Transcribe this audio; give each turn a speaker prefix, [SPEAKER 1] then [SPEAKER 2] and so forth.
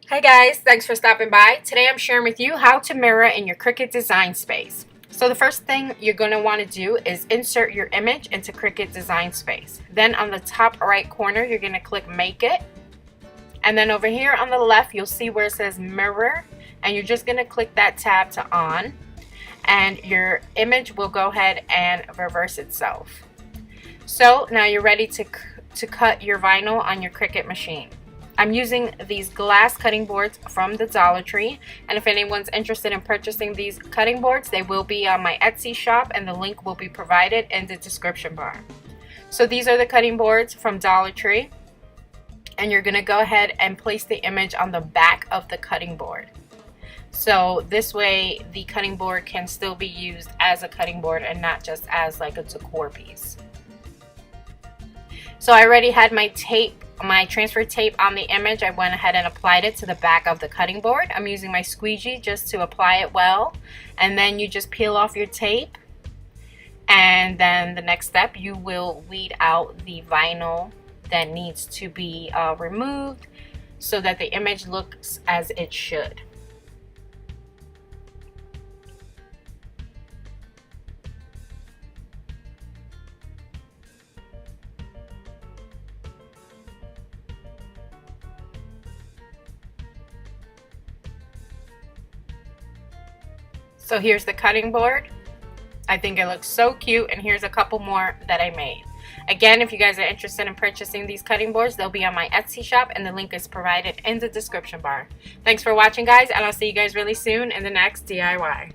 [SPEAKER 1] Hi guys, thanks for stopping by. Today I'm sharing with you how to mirror in your Cricut design space. So the first thing you're going to want to do is insert your image into Cricut design space. Then on the top right corner you're going to click make it. And then over here on the left you'll see where it says mirror, and you're just going to click that tab to on, and your image will go ahead and reverse itself. So now you're ready to cut your vinyl on your Cricut machine. I'm using these glass cutting boards from the Dollar Tree, and if anyone's interested in purchasing these cutting boards, they will be on my Etsy shop and the link will be provided in the description bar. So these are the cutting boards from Dollar Tree, and you're going to go ahead and place the image on the back of the cutting board. So this way the cutting board can still be used as a cutting board and not just as like a decor piece. So I already had my transfer tape on the image. I went ahead and applied it to the back of the cutting board. I'm using my squeegee just to apply it well, and then you just peel off your tape, and then the next step you will weed out the vinyl that needs to be removed so that the image looks as it should. So here's the cutting board. I think it looks so cute, and here's a couple more that I made. Again, if you guys are interested in purchasing these cutting boards, they'll be on my Etsy shop and the link is provided in the description bar. Thanks for watching guys, and I'll see you guys really soon in the next DIY.